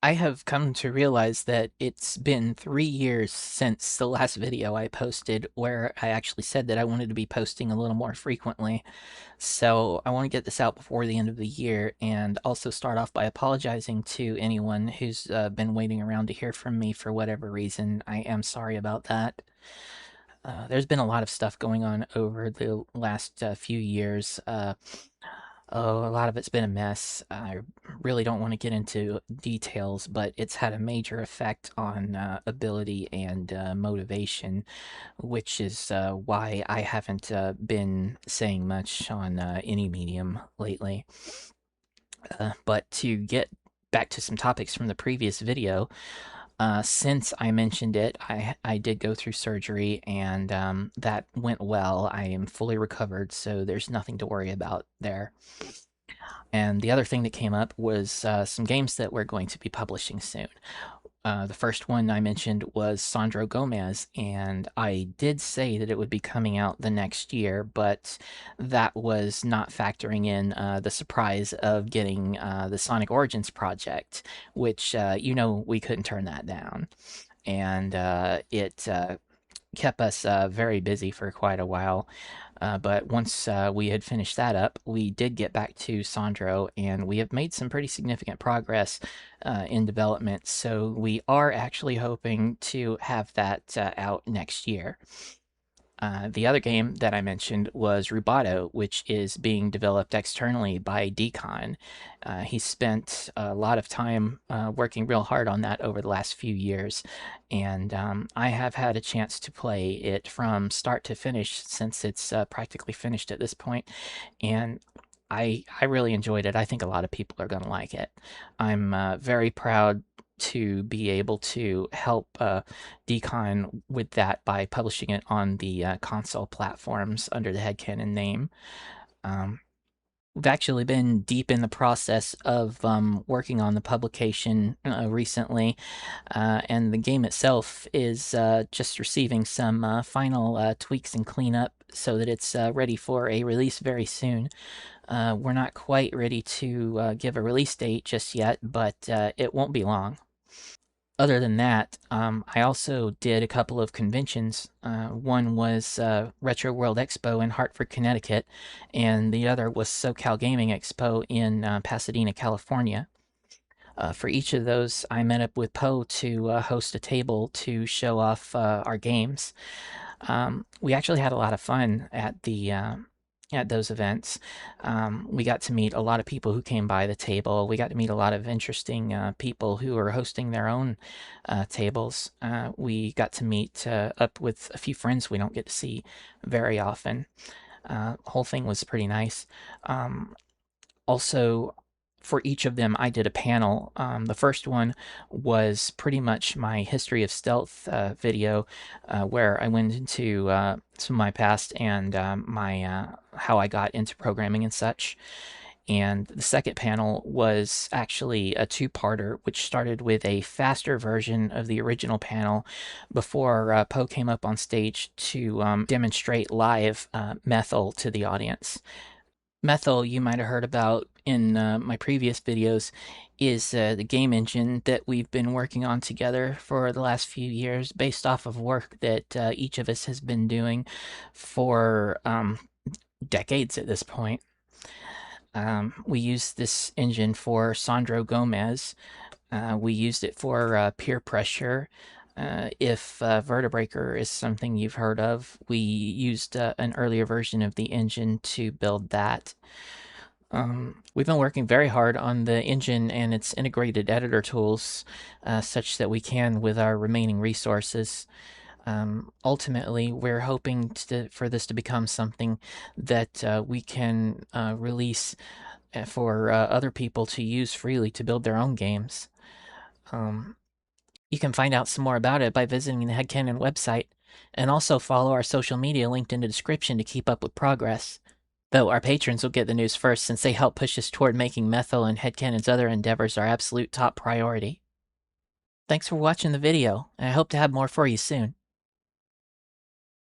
I have come to realize that it's been 3 years since the last video I posted where I actually said that I wanted to be posting a little more frequently. So I want to get this out before the end of the year and also start off by apologizing to anyone who's been waiting around to hear from me for whatever reason. I am sorry about that. There's been a lot of stuff going on over the last few years. Oh, a lot of it's been a mess. I really don't want to get into details, but it's had a major effect on ability and motivation, which is why I haven't been saying much on any medium lately. But to get back to some topics from the previous video, since I mentioned it, I did go through surgery and that went well. I am fully recovered, so there's nothing to worry about there. And the other thing that came up was some games that we're going to be publishing soon. The first one I mentioned was Sandro Gomez, and I did say that it would be coming out the next year, but that was not factoring in the surprise of getting the Sonic Origins project, which, we couldn't turn that down. And it kept us very busy for quite a while. But once we had finished that up, we did get back to Sandro, and we have made some pretty significant progress in development. So we are actually hoping to have that out next year. The other game that I mentioned was Rubato, which is being developed externally by Decon. He spent a lot of time working real hard on that over the last few years, and I have had a chance to play it from start to finish since it's practically finished at this point, and I really enjoyed it. I think a lot of people are going to like it. I'm very proud to be able to help Decon with that by publishing it on the console platforms under the Headcannon name. Um, we've actually been deep in the process of working on the publication recently, and the game itself is just receiving some final tweaks and cleanup so that it's ready for a release very soon. We're not quite ready to give a release date just yet, but it won't be long. Other than that, I also did a couple of conventions. One was Retro World Expo in Hartford, Connecticut, and the other was SoCal Gaming Expo in Pasadena, California. For each of those, I met up with Poe to host a table to show off our games. We actually had a lot of fun at those events. We got to meet a lot of people who came by the table. We got to meet a lot of interesting people who are hosting their own tables. We got to meet up with a few friends we don't get to see very often. Whole thing was pretty nice. Also, for each of them, I did a panel. The first one was pretty much my history of stealth video, where I went into some of my past and my how I got into programming and such. And the second panel was actually a two-parter, which started with a faster version of the original panel before Poe came up on stage to demonstrate live Methyl to the audience. Methyl, you might have heard about in my previous videos, is the game engine that we've been working on together for the last few years based off of work that each of us has been doing for decades at this point. We used this engine for Sandro Gomez. We used it for peer pressure. If Vertebreaker is something you've heard of, we used an earlier version of the engine to build that. We've been working very hard on the engine and its integrated editor tools, such that we can with our remaining resources. Ultimately, we're hoping for this to become something that we can release for other people to use freely to build their own games. You can find out some more about it by visiting the Headcannon website, and also follow our social media linked in the description to keep up with progress. Though our patrons will get the news first since they help push us toward making Methyl and Headcannon's other endeavors our absolute top priority. Thanks for watching the video, and I hope to have more for you soon.